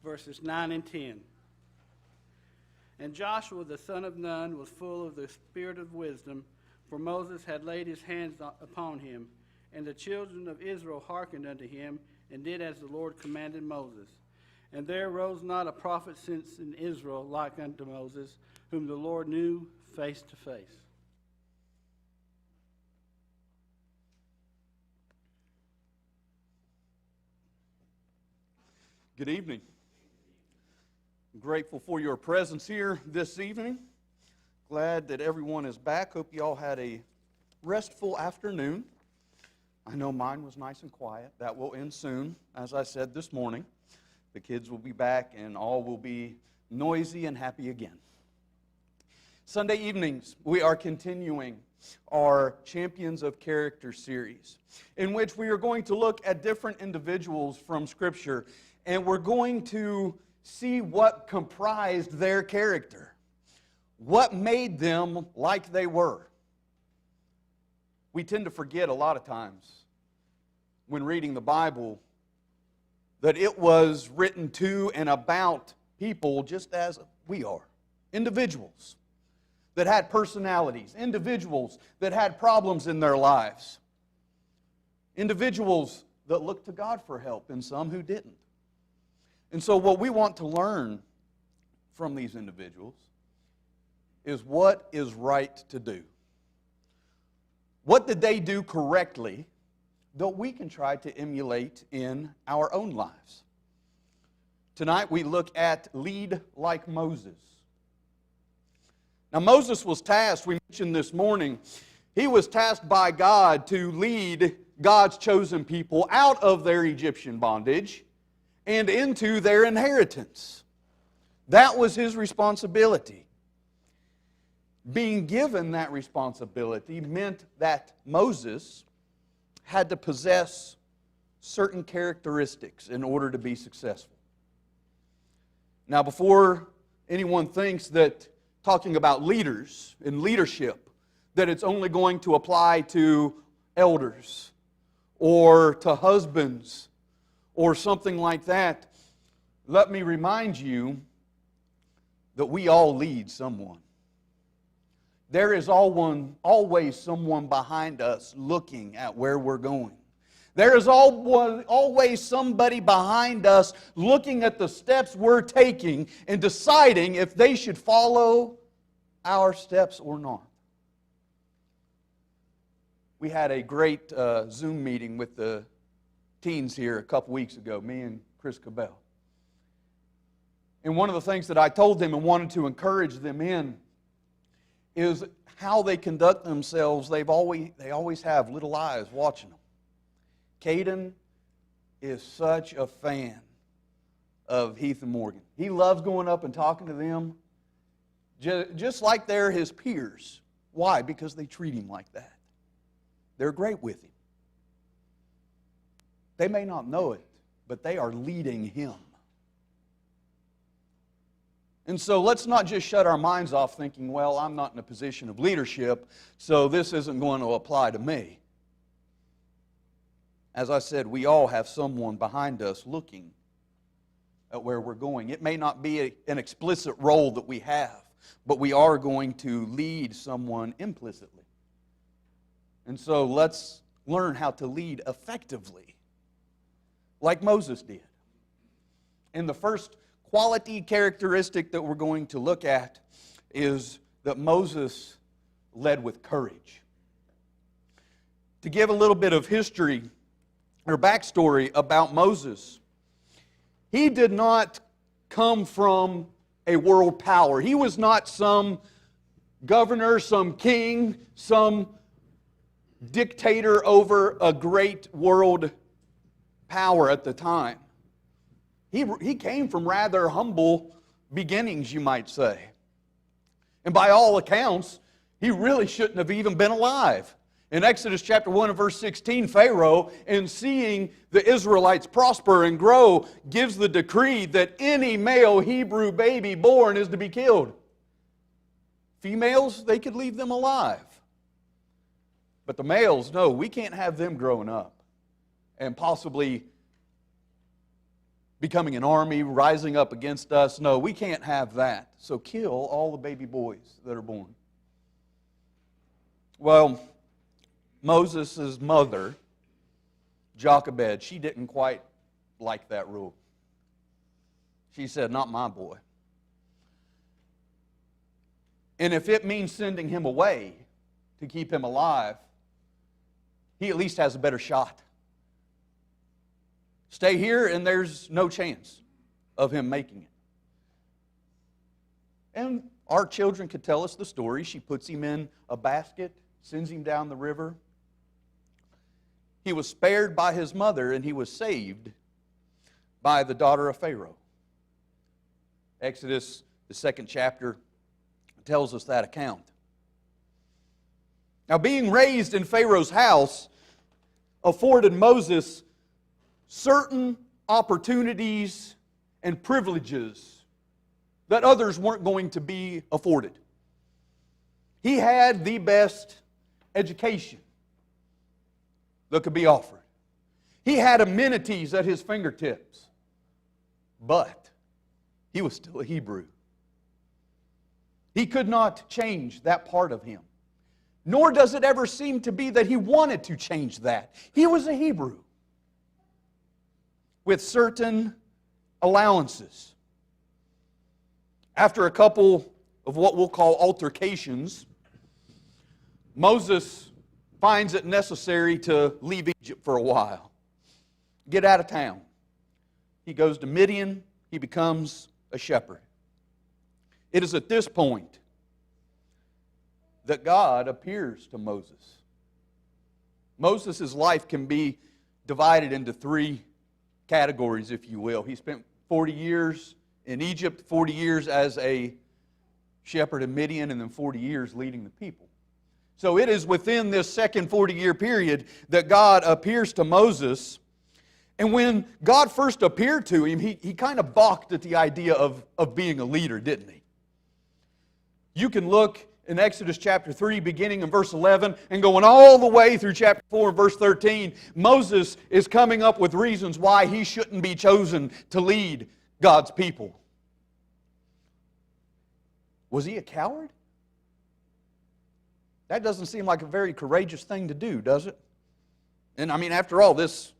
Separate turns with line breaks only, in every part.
verses 9 and 10. And Joshua the son of Nun was full of the spirit of wisdom, for Moses had laid his hands upon him. And the children of Israel hearkened unto him, and did as the Lord commanded Moses. And there arose not a prophet since in Israel like unto Moses, whom the Lord knew face to face.
Good evening. I'm grateful for your presence here this evening. Glad that everyone is back. Hope you all had a restful afternoon. I know mine was nice and quiet. That will end soon. As I said this morning, the kids will be back and all will be noisy and happy again. Sunday evenings, we are continuing our Champions of Character series, in which we are going to look at different individuals from Scripture, and we're going to see what comprised their character, what made them like they were. We tend to forget a lot of times when reading the Bible that it was written to and about people just as we are. Individuals that had personalities. Individuals that had problems in their lives. Individuals that looked to God for help and some who didn't. And so what we want to learn from these individuals is what is right to do. What did they do correctly that we can try to emulate in our own lives? Tonight we look at lead like Moses. Now Moses was tasked, we mentioned this morning, he was tasked by God to lead God's chosen people out of their Egyptian bondage and into their inheritance. That was his responsibility. Being given that responsibility meant that Moses had to possess certain characteristics in order to be successful. Now, before anyone thinks that talking about leaders and leadership, that it's only going to apply to elders or to husbands or something like that, let me remind you that we all lead someone. There is always someone behind us looking at where we're going. There is always somebody behind us looking at the steps we're taking and deciding if they should follow our steps or not. We had a great Zoom meeting with the teens here a couple weeks ago, me and Chris Cabell. And one of the things that I told them and wanted to encourage them in is how they conduct themselves. They always have little eyes watching them. Caden is such a fan of Heath and Morgan. He loves going up and talking to them just like they're his peers. Why? Because they treat him like that. They're great with him. They may not know it, but they are leading him. And so let's not just shut our minds off thinking, well, I'm not in a position of leadership, so this isn't going to apply to me. As I said, we all have someone behind us looking at where we're going. It may not be an explicit role that we have, but we are going to lead someone implicitly. And so let's learn how to lead effectively, like Moses did. And the first quality characteristic that we're going to look at is that Moses led with courage. To give a little bit of history or backstory about Moses, he did not come from a world power. He was not some governor, some king, some dictator over a great world power at the time. He came from rather humble beginnings, you might say. And by all accounts, he really shouldn't have even been alive. In Exodus chapter 1 and verse 16, Pharaoh, in seeing the Israelites prosper and grow, gives the decree that any male Hebrew baby born is to be killed. Females, they could leave them alive. But the males, no, we can't have them growing up and possibly becoming an army, rising up against us. No, we can't have that. So kill all the baby boys that are born. Well, Moses' mother, Jochebed, she didn't quite like that rule. She said, not my boy. And if it means sending him away to keep him alive, he at least has a better shot. Stay here and there's no chance of him making it. And our children could tell us the story. She puts him in a basket, sends him down the river. He was spared by his mother and he was saved by the daughter of Pharaoh. Exodus, the 2nd chapter, tells us that account. Now, being raised in Pharaoh's house afforded Moses certain opportunities and privileges that others weren't going to be afforded. He had the best education that could be offered. He had amenities at his fingertips, but he was still a Hebrew. He could not change that part of him. Nor does it ever seem to be that he wanted to change that. He was a Hebrew with certain allowances. After a couple of what we'll call altercations, Moses finds it necessary to leave Egypt for a while. Get out of town. He goes to Midian. He becomes a shepherd. It is at this point that God appears to Moses. Moses' life can be divided into 3 categories, if you will. He spent 40 years in Egypt, 40 years as a shepherd in Midian, and then 40 years leading the people. So it is within this second 40-year period that God appears to Moses. And when God first appeared to him, he kind of balked at the idea of being a leader, didn't he? You can look in Exodus chapter 3, beginning in verse 11, and going all the way through chapter 4 and verse 13, Moses is coming up with reasons why he shouldn't be chosen to lead God's people. Was he a coward? That doesn't seem like a very courageous thing to do, does it? And I mean, after all, this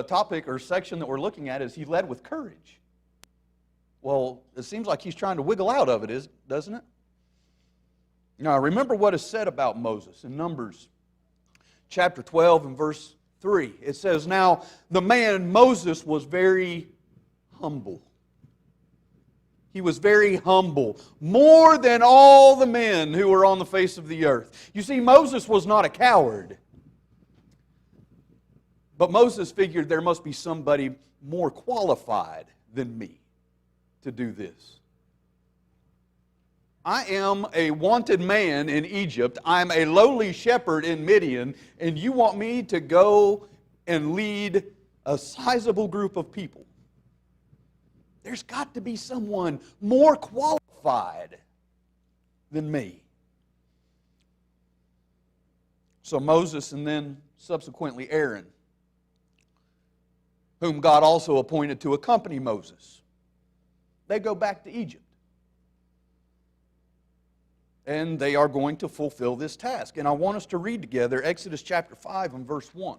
topic or section that we're looking at is he led with courage. Well, it seems like he's trying to wiggle out of it, doesn't it? Now, remember what is said about Moses in Numbers chapter 12 and verse 3. It says, now, the man Moses was very humble. He was very humble, more than all the men who were on the face of the earth. You see, Moses was not a coward. But Moses figured there must be somebody more qualified than me to do this. I am a wanted man in Egypt. I'm a lowly shepherd in Midian, and you want me to go and lead a sizable group of people. There's got to be someone more qualified than me. So Moses and then subsequently Aaron, whom God also appointed to accompany Moses, they go back to Egypt. And they are going to fulfill this task. And I want us to read together Exodus chapter 5 and verse 1.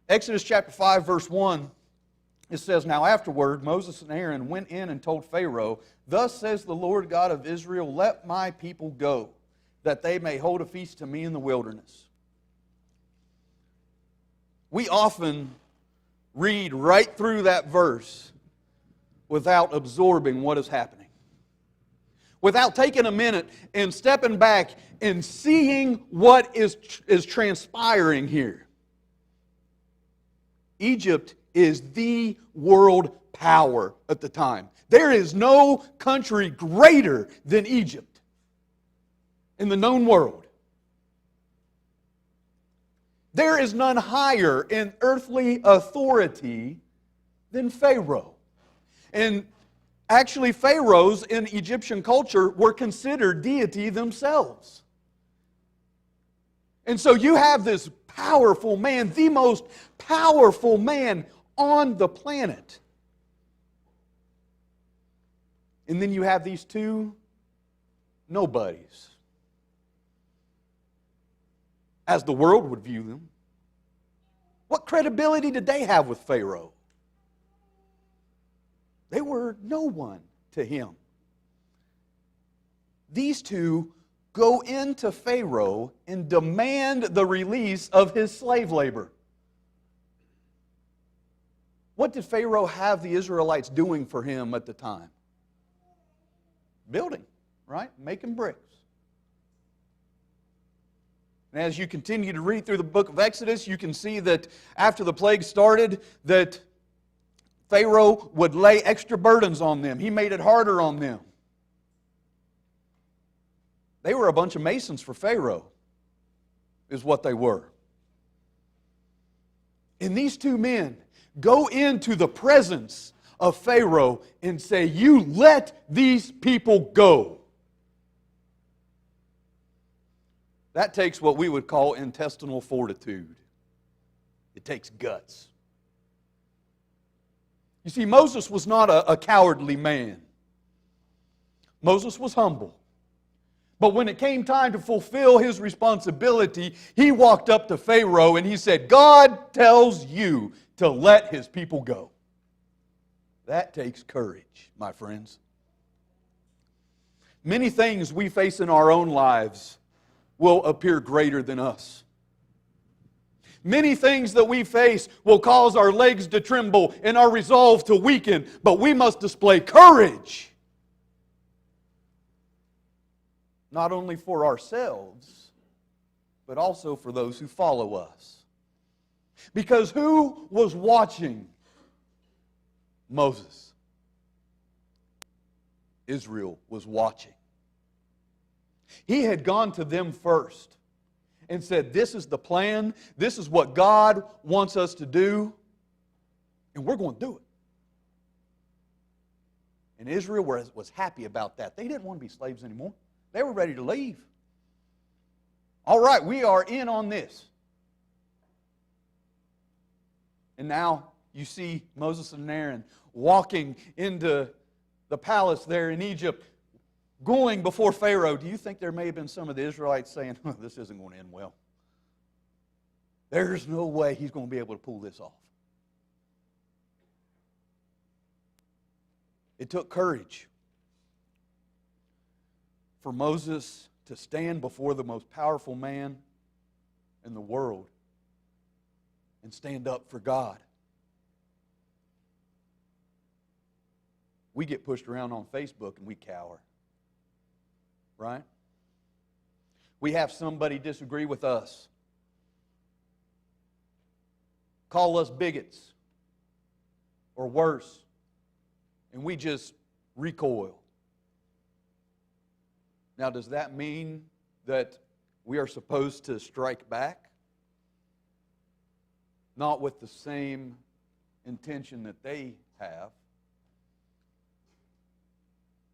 Exodus chapter 5 verse 1, it says, now afterward Moses and Aaron went in and told Pharaoh, thus says the Lord God of Israel, let my people go, that they may hold a feast to me in the wilderness. We often read right through that verse without absorbing what is happening. Without taking a minute and stepping back and seeing what is transpiring here. Egypt is the world power at the time. There is no country greater than Egypt in the known world. There is none higher in earthly authority than Pharaoh. And actually, pharaohs in Egyptian culture were considered deity themselves. And so you have this powerful man, the most powerful man on the planet. And then you have these two nobodies, as the world would view them. What credibility did they have with Pharaoh? They were no one to him. These two go into Pharaoh and demand the release of his slave labor. What did Pharaoh have the Israelites doing for him at the time? Building, right? Making bricks. And as you continue to read through the book of Exodus, you can see that after the plague started, that Pharaoh would lay extra burdens on them. He made it harder on them. They were a bunch of masons for Pharaoh, is what they were. And these two men go into the presence of Pharaoh and say, "You let these people go." That takes what we would call intestinal fortitude. It takes guts. You see, Moses was not a cowardly man. Moses was humble. But when it came time to fulfill his responsibility, he walked up to Pharaoh and he said, "God tells you to let his people go." That takes courage, my friends. Many things we face in our own lives will appear greater than us. Many things that we face will cause our legs to tremble and our resolve to weaken, but we must display courage. Not only for ourselves, but also for those who follow us. Because who was watching Moses? Israel was watching. He had gone to them first and said, "This is the plan, this is what God wants us to do, and we're going to do it." And Israel was happy about that. They didn't want to be slaves anymore. They were ready to leave. All right, we are in on this. And now you see Moses and Aaron walking into the palace there in Egypt, going before Pharaoh. Do you think there may have been some of the Israelites saying, "This isn't going to end well. There's no way he's going to be able to pull this off"? It took courage for Moses to stand before the most powerful man in the world and stand up for God. We get pushed around on Facebook and we cower. Right? We have somebody disagree with us, call us bigots, or worse, and we just recoil. Now, does that mean that we are supposed to strike back? Not with the same intention that they have.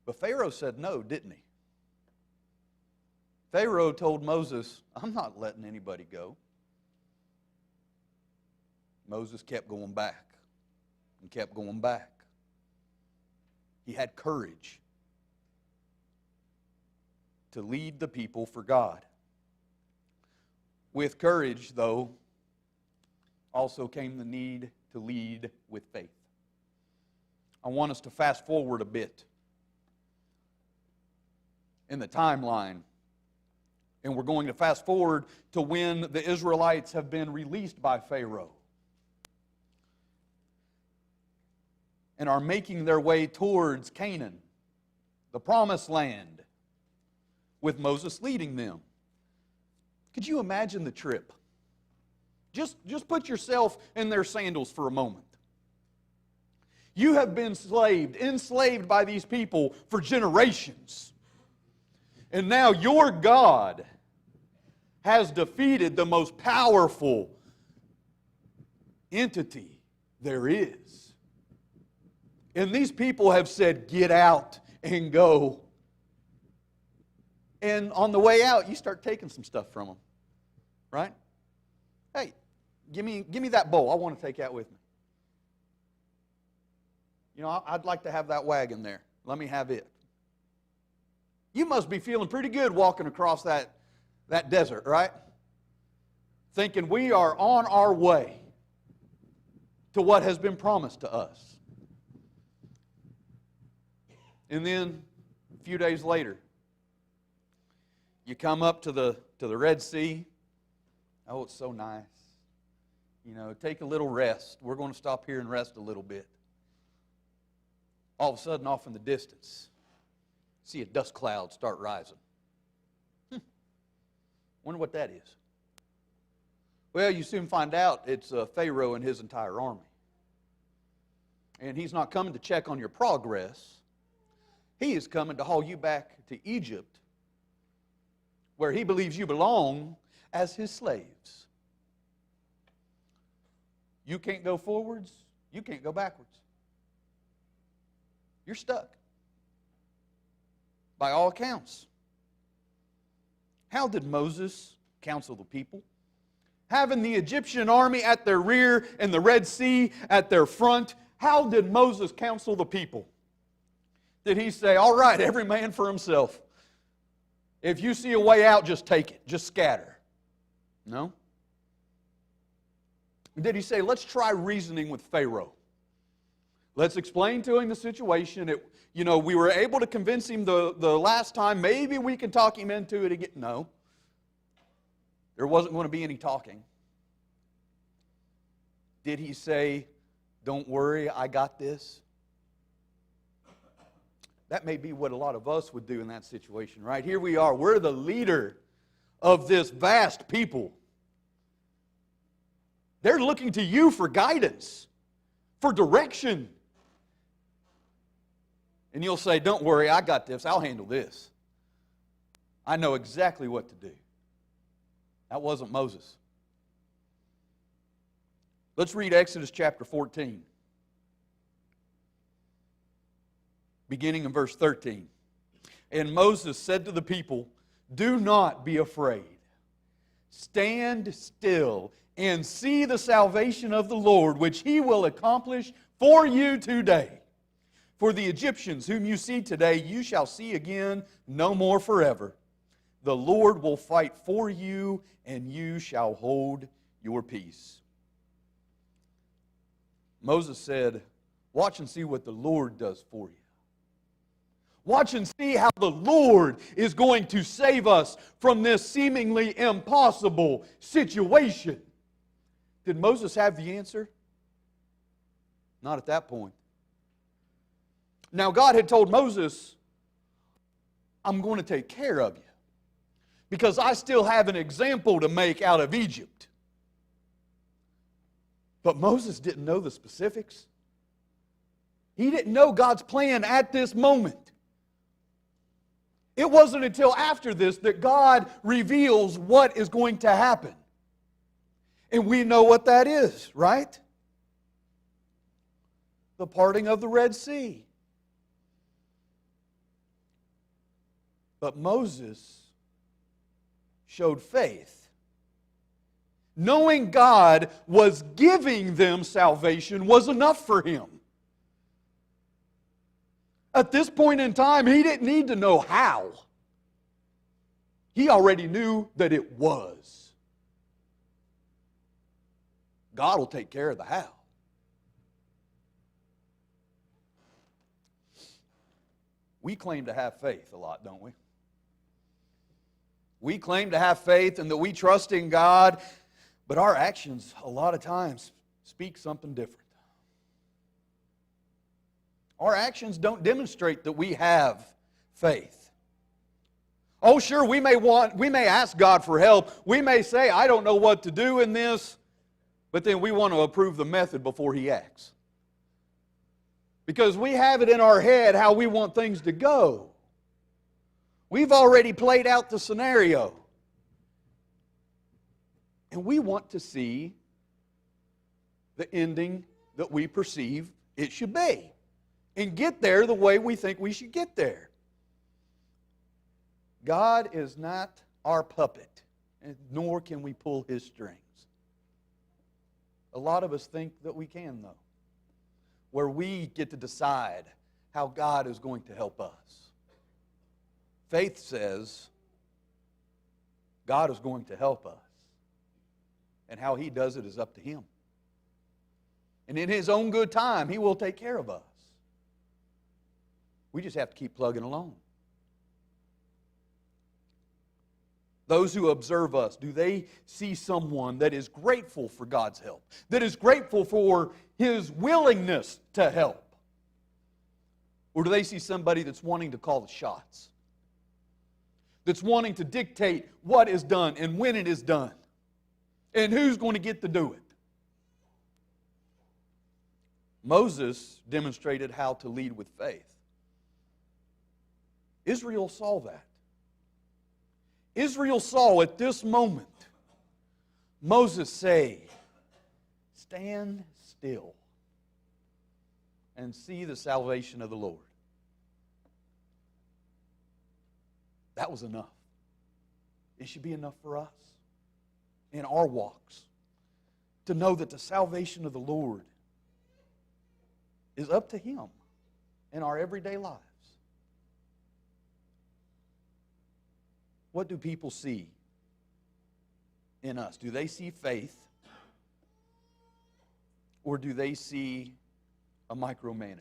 But Pharaoh said no, didn't he? Pharaoh told Moses, "I'm not letting anybody go." Moses kept going back and kept going back. He had courage to lead the people for God. With courage, though, also came the need to lead with faith. I want us to fast forward a bit in the timeline. And we're going to fast forward to when the Israelites have been released by Pharaoh and are making their way towards Canaan, the promised land, with Moses leading them. Could you imagine the trip? Just put yourself in their sandals for a moment. You have been enslaved by these people for generations. And now your God has defeated the most powerful entity there is. And these people have said, "Get out and go." And on the way out, you start taking some stuff from them. Right? Hey, give me that bowl. I want to take that with me. You know, I'd like to have that wagon there. Let me have it. You must be feeling pretty good walking across that desert, right? Thinking we are on our way to what has been promised to us. And then, a few days later, you come up to the Red Sea. Oh, it's so nice. You know, take a little rest. We're going to stop here and rest a little bit. All of a sudden, off in the distance, see a dust cloud start rising. Wonder what that is. Well, you soon find out it's Pharaoh and his entire army. And he's not coming to check on your progress. He is coming to haul you back to Egypt, where he believes you belong as his slaves. You can't go forwards. You can't go backwards. You're stuck. By all accounts. How did Moses counsel the people? Having the Egyptian army at their rear and the Red Sea at their front, how did Moses counsel the people? Did he say, all right, every man for himself. If you see a way out, just take it. Just scatter. No. Did he say, let's try reasoning with Pharaoh? Let's explain to him the situation. We were able to convince him the last time. Maybe we can talk him into it again. No. There wasn't going to be any talking. Did he say, don't worry, I got this? That may be what a lot of us would do in that situation, right? Here we are. We're the leader of this vast people. They're looking to you for guidance, for direction. And you'll say, don't worry, I got this. I'll handle this. I know exactly what to do. That wasn't Moses. Let's read Exodus chapter 14. Beginning in verse 13. And Moses said to the people, do not be afraid. Stand still and see the salvation of the Lord, which He will accomplish for you today. For the Egyptians whom you see today, you shall see again no more forever. The Lord will fight for you, and you shall hold your peace. Moses said, watch and see what the Lord does for you. Watch and see how the Lord is going to save us from this seemingly impossible situation. Did Moses have the answer? Not at that point. Now God had told Moses, I'm going to take care of you because I still have an example to make out of Egypt. But Moses didn't know the specifics. He didn't know God's plan at this moment. It wasn't until after this that God reveals what is going to happen. And we know what that is, right? The parting of the Red Sea. But Moses showed faith. Knowing God was giving them salvation was enough for him. At this point in time, he didn't need to know how. He already knew that it was. God will take care of the how. We claim to have faith a lot, don't we? We claim to have faith and that we trust in God, but our actions a lot of times speak something different. Our actions don't demonstrate that we have faith. Oh, sure, we may ask God for help. We may say, I don't know what to do in this, but then we want to approve the method before He acts. Because we have it in our head how we want things to go. We've already played out the scenario. And we want to see the ending that we perceive it should be. And get there the way we think we should get there. God is not our puppet nor can we pull His strings. A lot of us think that we can, though, where we get to decide how God is going to help us. Faith says God is going to help us, and how He does it is up to Him. And in His own good time, He will take care of us. We just have to keep plugging along. Those who observe us, do they see someone that is grateful for God's help? That is grateful for His willingness to help? Or do they see somebody that's wanting to call the shots? That's wanting to dictate what is done and when it is done? And who's going to get to do it? Moses demonstrated how to lead with faith. Israel saw that. Israel saw at this moment Moses say, "Stand still and see the salvation of the Lord." That was enough. It should be enough for us in our walks to know that the salvation of the Lord is up to Him in our everyday lives. What do people see in us? Do they see faith? Or do they see a micromanager?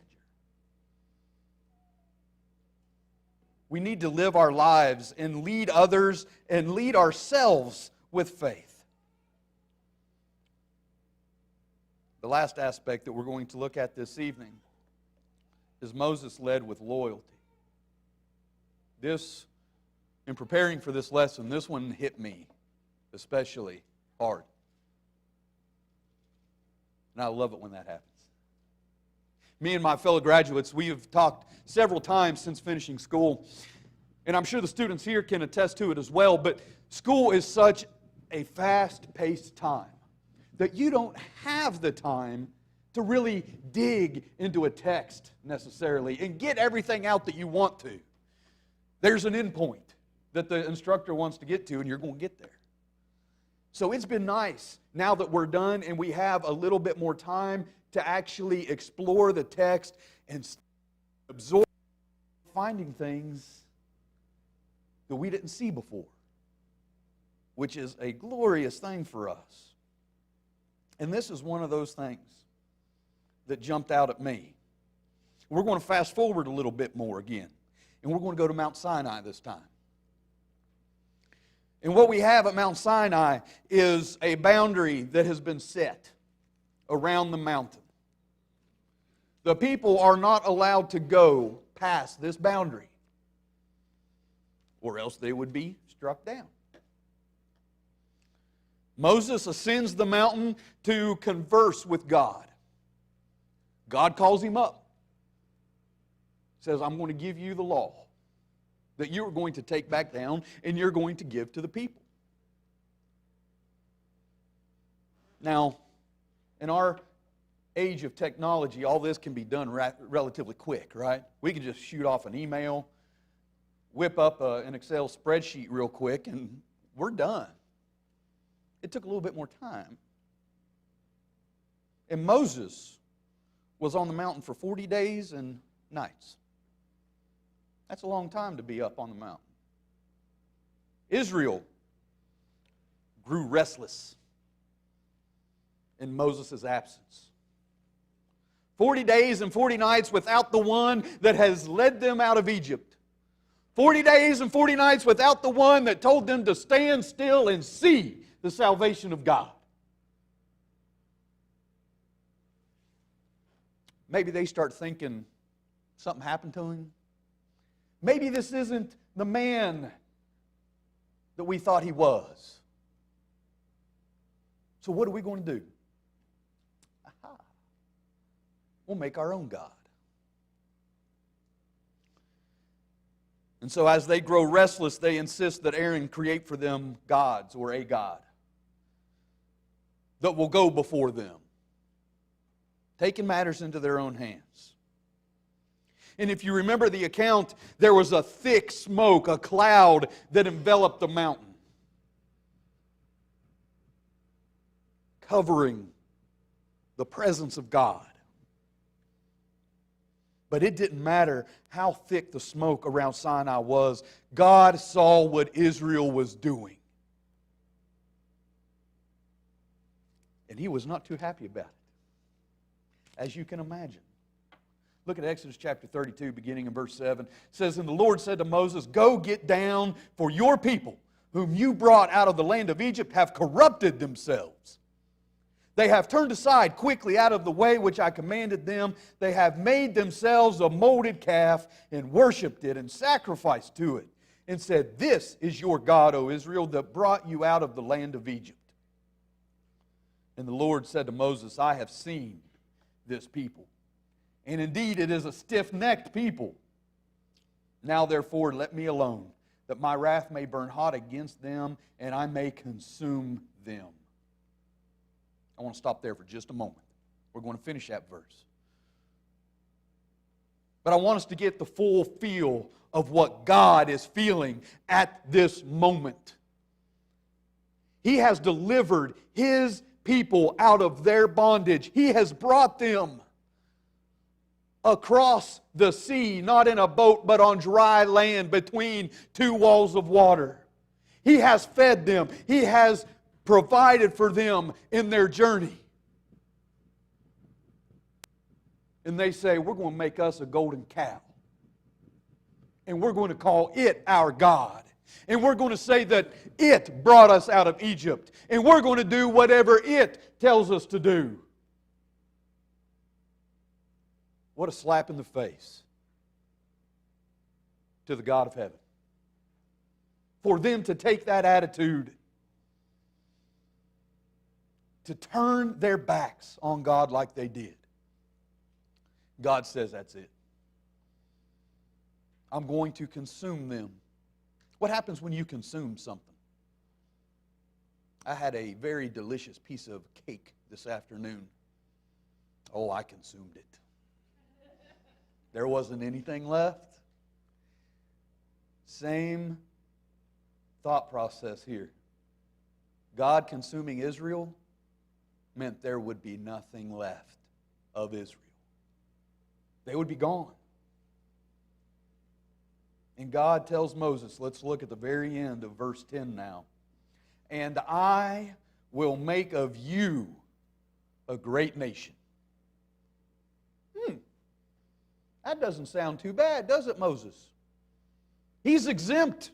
We need to live our lives and lead others and lead ourselves with faith. The last aspect that we're going to look at this evening is Moses led with loyalty. In preparing for this lesson, this one hit me especially hard. And I love it when that happens. Me and my fellow graduates, we have talked several times since finishing school, and I'm sure the students here can attest to it as well, but school is such a fast-paced time that you don't have the time to really dig into a text necessarily and get everything out that you want to. There's an end point that the instructor wants to get to, and you're going to get there. So it's been nice now that we're done and we have a little bit more time to actually explore the text and absorb finding things that we didn't see before, which is a glorious thing for us. And this is one of those things that jumped out at me. We're going to fast forward a little bit more again, and we're going to go to Mount Sinai this time. And what we have at Mount Sinai is a boundary that has been set around the mountain. The people are not allowed to go past this boundary, or else they would be struck down. Moses ascends the mountain to converse with God. God calls him up. Says, "I'm going to give you the law that you're going to take back down and you're going to give to the people." Now, in our age of technology, all this can be done relatively quick, right? We can just shoot off an email, whip up an Excel spreadsheet real quick, and we're done. It took a little bit more time. And Moses was on the mountain for 40 days and nights. That's a long time to be up on the mountain. Israel grew restless in Moses' absence. 40 days and 40 nights without the one that has led them out of Egypt. 40 days and 40 nights without the one that told them to stand still and see the salvation of God. Maybe they start thinking something happened to him. Maybe this isn't the man that we thought he was. So what are we going to do? Aha. We'll make our own God. And so as they grow restless, they insist that Aaron create for them gods or a god that will go before them, taking matters into their own hands. And if you remember the account, there was a thick smoke, a cloud that enveloped the mountain. covering the presence of God. But it didn't matter how thick the smoke around Sinai was. God saw what Israel was doing. And He was not too happy about it, as you can imagine. Look at Exodus chapter 32, beginning in verse 7. It says, "And the Lord said to Moses, Go get down, for your people, whom you brought out of the land of Egypt, have corrupted themselves. They have turned aside quickly out of the way which I commanded them. They have made themselves a molded calf and worshipped it and sacrificed to it and said, This is your God, O Israel, that brought you out of the land of Egypt. And the Lord said to Moses, I have seen this people, and indeed it is a stiff-necked people. Now therefore let me alone, that my wrath may burn hot against them, and I may consume them." I want to stop there for just a moment. We're going to finish that verse. But I want us to get the full feel of what God is feeling at this moment. He has delivered His people out of their bondage. He has brought them across the sea, not in a boat, but on dry land between two walls of water. He has fed them. He has provided for them in their journey. And they say, we're going to make us a golden cow. And we're going to call it our God. And we're going to say that it brought us out of Egypt. And we're going to do whatever it tells us to do. What a slap in the face to the God of heaven. For them to take that attitude, to turn their backs on God like they did. God says, that's it. I'm going to consume them. What happens when you consume something? I had a very delicious piece of cake this afternoon. Oh, I consumed it. There wasn't anything left. Same thought process here. God consuming Israel meant there would be nothing left of Israel. They would be gone. And God tells Moses, let's look at the very end of verse 10 now. "And I will make of you a great nation." That doesn't sound too bad, does it, Moses? He's exempt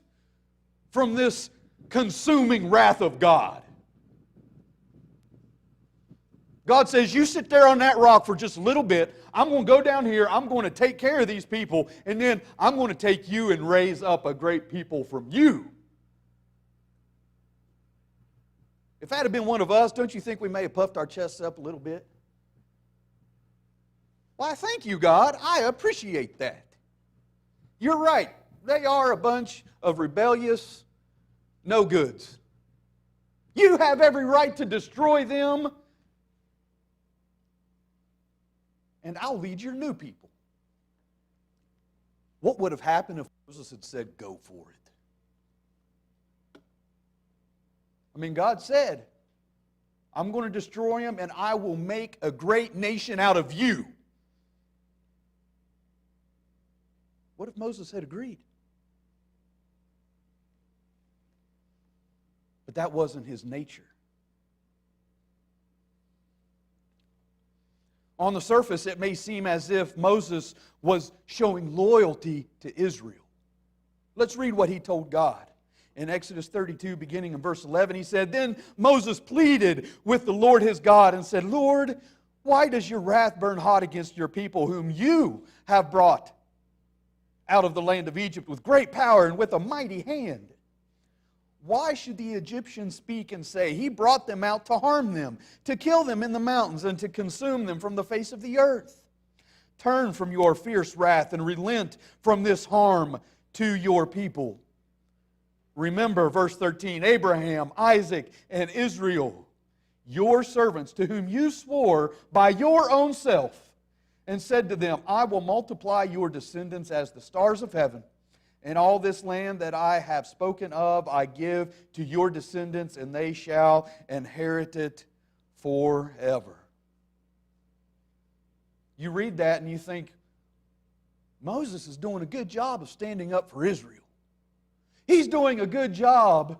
from this consuming wrath of God. God says, you sit there on that rock for just a little bit. I'm going to go down here. I'm going to take care of these people. And then I'm going to take you and raise up a great people from you. If that had been one of us, don't you think we may have puffed our chests up a little bit? Why, thank you, God. I appreciate that. You're right. They are a bunch of rebellious no-goods. You have every right to destroy them. And I'll lead your new people. What would have happened if Moses had said, go for it? I mean, God said, I'm going to destroy them and I will make a great nation out of you. What if Moses had agreed? But that wasn't his nature. On the surface, it may seem as if Moses was showing loyalty to Israel. Let's read what he told God. In Exodus 32, beginning in verse 11, he said, "Then Moses pleaded with the Lord his God and said, Lord, why does your wrath burn hot against your people whom you have brought out of the land of Egypt with great power and with a mighty hand? Why should the Egyptians speak and say, He brought them out to harm them, to kill them in the mountains, and to consume them from the face of the earth? Turn from your fierce wrath and relent from this harm to your people. Remember, verse 13, Abraham, Isaac, and Israel, your servants, to whom you swore by your own self, and said to them, I will multiply your descendants as the stars of heaven. And all this land that I have spoken of I give to your descendants, and they shall inherit it forever. You read that and you think, Moses is doing a good job of standing up for Israel. He's doing a good job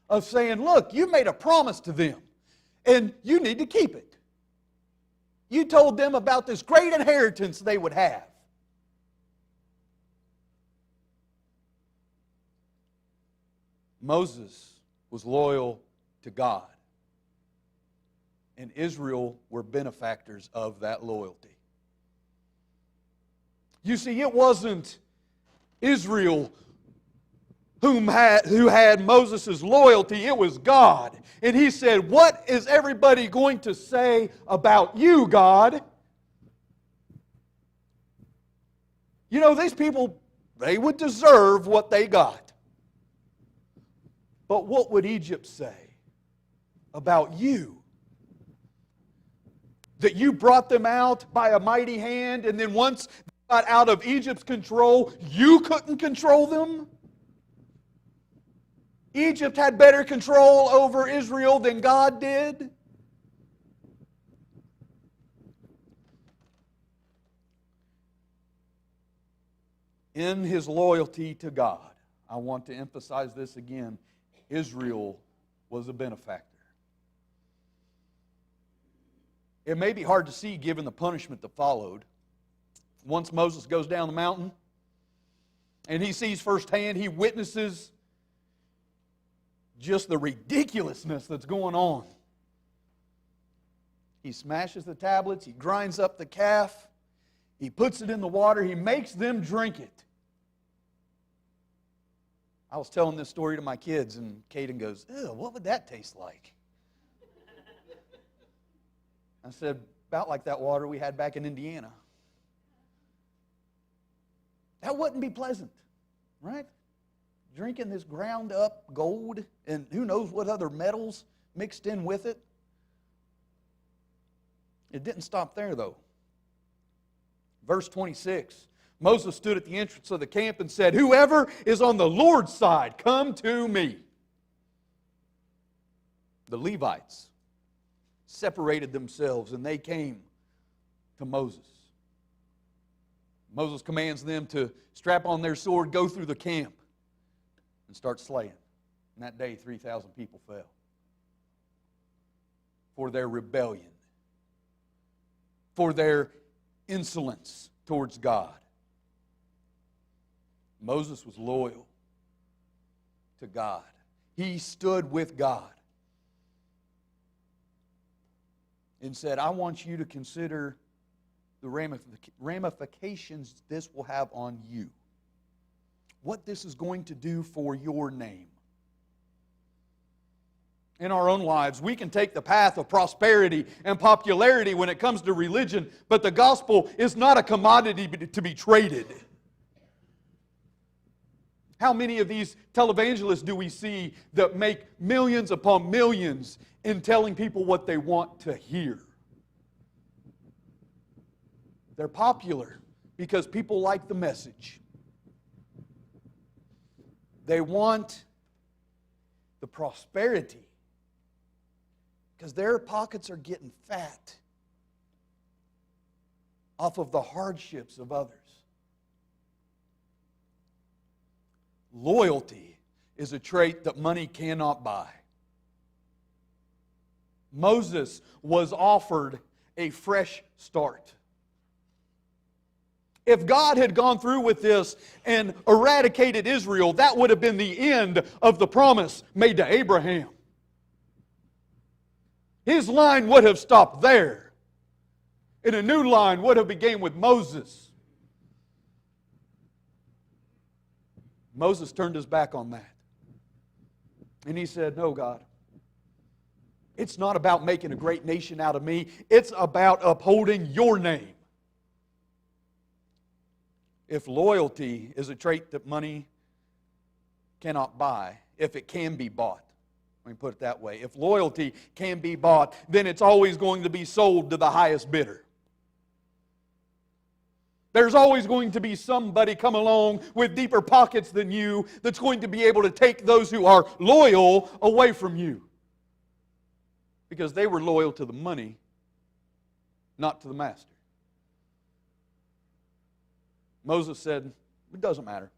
of saying, look, you made a promise to them, and you need to keep it. You told them about this great inheritance they would have. Moses was loyal to God, and Israel were benefactors of that loyalty. You see, it wasn't Israel who had Moses' loyalty, it was God. And he said, what is everybody going to say about you, God? You know, these people, they would deserve what they got. But what would Egypt say about you? That you brought them out by a mighty hand, and then once they got out of Egypt's control, you couldn't control them? Egypt had better control over Israel than God did? In his loyalty to God, I want to emphasize this again, Israel was a benefactor. It may be hard to see given the punishment that followed. Once Moses goes down the mountain and he sees firsthand, he witnesses just the ridiculousness that's going on. He smashes the tablets, he grinds up the calf, he puts it in the water, he makes them drink it. I was telling this story to my kids, and Caden goes, ew, what would that taste like? I said, about like that water we had back in Indiana. That wouldn't be pleasant, right? Drinking this ground up gold and who knows what other metals mixed in with it. It didn't stop there though. Verse 26, Moses stood at the entrance of the camp and said, whoever is on the Lord's side, come to me. The Levites separated themselves and they came to Moses. Moses commands them to strap on their sword, go through the camp, and start slaying. And that day, 3,000 people fell for their rebellion, for their insolence towards God. Moses was loyal to God. He stood with God and said, I want you to consider the ramifications this will have on you. What this is going to do for your name. In our own lives, we can take the path of prosperity and popularity when it comes to religion, but the gospel is not a commodity to be traded. How many of these televangelists do we see that make millions upon millions in telling people what they want to hear? They're popular because people like the message. They want the prosperity because their pockets are getting fat off of the hardships of others. Loyalty is a trait that money cannot buy. Moses was offered a fresh start. If God had gone through with this and eradicated Israel, that would have been the end of the promise made to Abraham. His line would have stopped there. And a new line would have begun with Moses. Moses turned his back on that. And he said, no, God. It's not about making a great nation out of me. It's about upholding your name. If loyalty is a trait that money cannot buy, if it can be bought, let me put it that way. If loyalty can be bought, then it's always going to be sold to the highest bidder. There's always going to be somebody come along with deeper pockets than you that's going to be able to take those who are loyal away from you. because they were loyal to the money, not to the master. Moses said, it doesn't matter.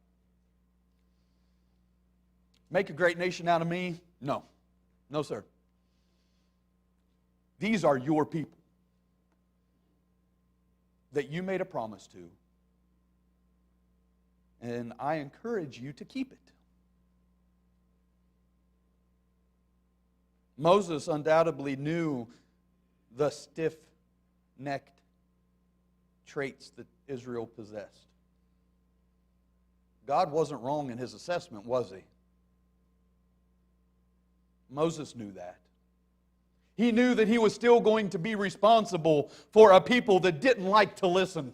Make a great nation out of me? No. No, sir. These are your people that you made a promise to, and I encourage you to keep it. Moses undoubtedly knew the stiff-necked traits that Israel possessed. God wasn't wrong in his assessment, was he? Moses knew that. He knew that he was still going to be responsible for a people that didn't like to listen.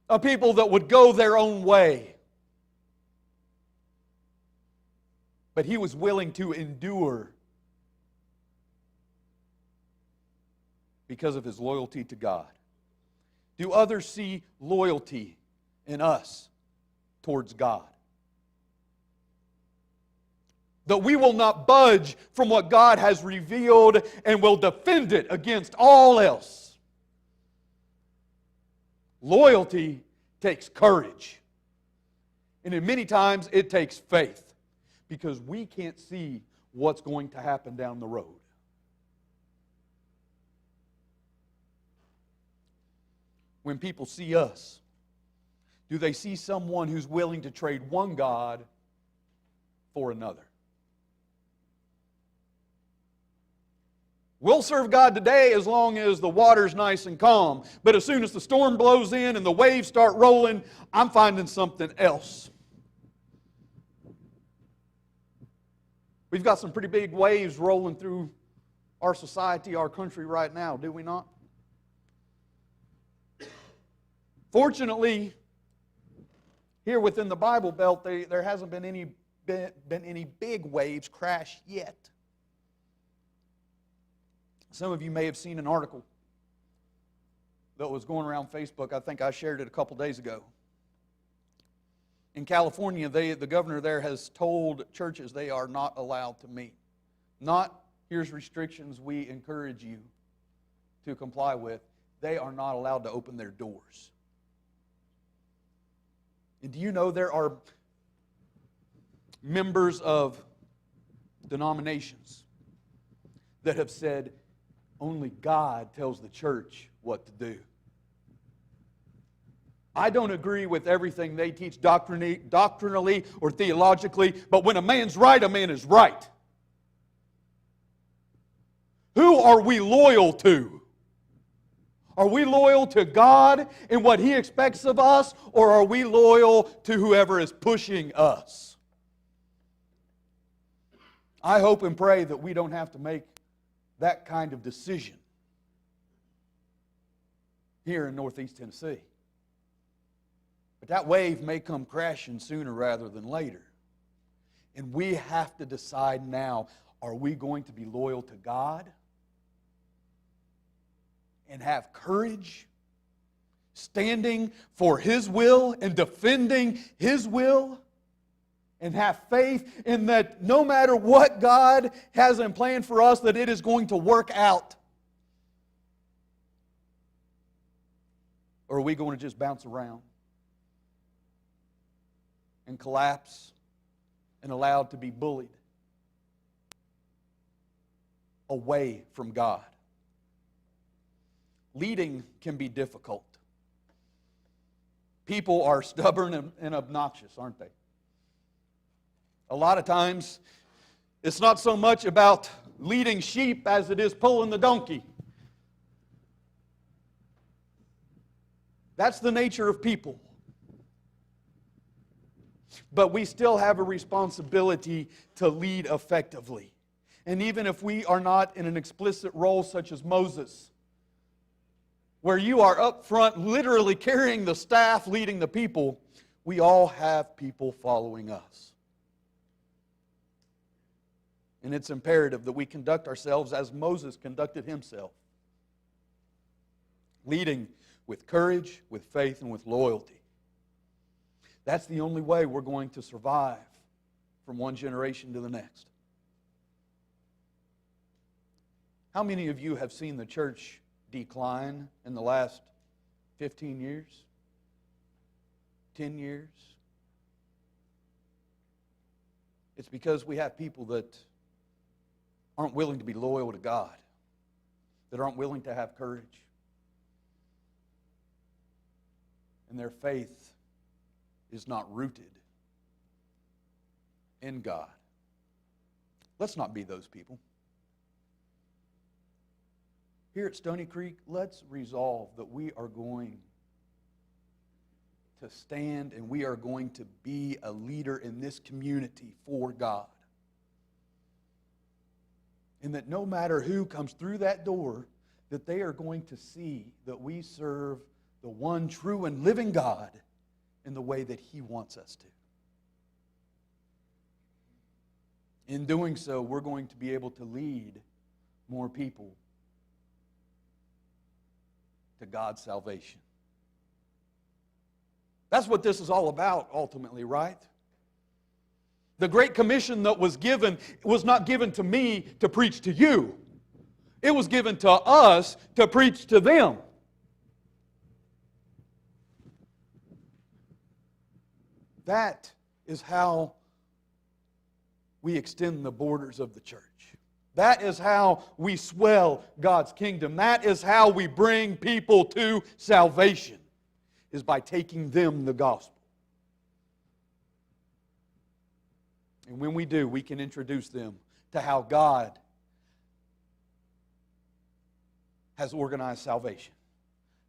A people that would go their own way. But he was willing to endure because of his loyalty to God. Do others see loyalty in us towards God? That we will not budge from what God has revealed and will defend it against all else. Loyalty takes courage. And in many times it takes faith. Because we can't see what's going to happen down the road. When people see us, do they see someone who's willing to trade one God for another? We'll serve God today as long as the water's nice and calm. But as soon as the storm blows in and the waves start rolling, I'm finding something else. We've got some pretty big waves rolling through our society, our country right now, do we not? Fortunately, here within the Bible Belt, there hasn't been any big waves crash yet. Some of you may have seen an article that was going around Facebook. I think I shared it a couple days ago. In California, the governor there has told churches they are not allowed to meet. Not, here's restrictions we encourage you to comply with. They are not allowed to open their doors. And do you know there are members of denominations that have said only God tells the church what to do? I don't agree with everything they teach doctrinally or theologically, but when a man's right, a man is right. Who are we loyal to? Are we loyal to God and what He expects of us, or are we loyal to whoever is pushing us? I hope and pray that we don't have to make that kind of decision here in Northeast Tennessee. But that wave may come crashing sooner rather than later. And we have to decide now, are we going to be loyal to God and have courage, standing for His will and defending His will, and have faith in that no matter what God has in plan for us, that it is going to work out? Or are we going to just bounce around and collapse and allowed to be bullied away from God? Leading can be difficult. People are stubborn and obnoxious, aren't they? A lot of times, it's not so much about leading sheep as it is pulling the donkey. That's the nature of people. But we still have a responsibility to lead effectively. And even if we are not in an explicit role such as Moses, where you are up front literally carrying the staff, leading the people, we all have people following us. And it's imperative that we conduct ourselves as Moses conducted himself, leading with courage, with faith, and with loyalty. That's the only way we're going to survive from one generation to the next. How many of you have seen the church decline in the last 15 years? 10 years? It's because we have people that aren't willing to be loyal to God, that aren't willing to have courage. And their faith is not rooted in God. Let's not be those people. Here at Stoney Creek, let's resolve that we are going to stand and we are going to be a leader in this community for God. And that no matter who comes through that door, that they are going to see that we serve the one true and living God in the way that He wants us to. In doing so, we're going to be able to lead more people to God's salvation. That's what this is all about ultimately, right? The Great Commission that was given was not given to me to preach to you. It was given to us to preach to them. That is how we extend the borders of the church. That is how we swell God's kingdom. That is how we bring people to salvation, is by taking them the gospel. And when we do, we can introduce them to how God has organized salvation,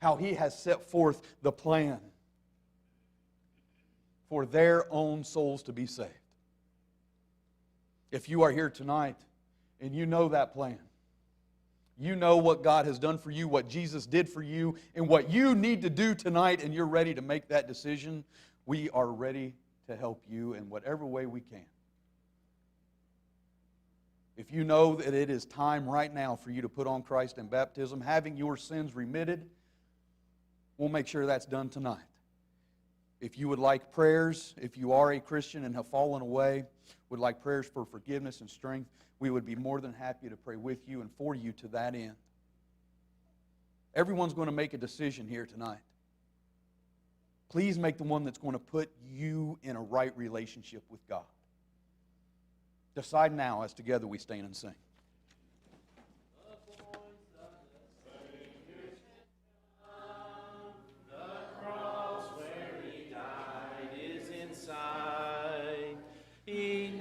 how He has set forth the plan for their own souls to be saved. If you are here tonight and you know that plan, you know what God has done for you, what Jesus did for you, and what you need to do tonight, and you're ready to make that decision, we are ready to help you in whatever way we can. If you know that it is time right now for you to put on Christ in baptism, having your sins remitted, we'll make sure that's done tonight. If you would like prayers, if you are a Christian and have fallen away, would like prayers for forgiveness and strength, we would be more than happy to pray with you and for you to that end. Everyone's going to make a decision here tonight. Please make the one that's going to put you in a right relationship with God. Decide now as together we stand and sing.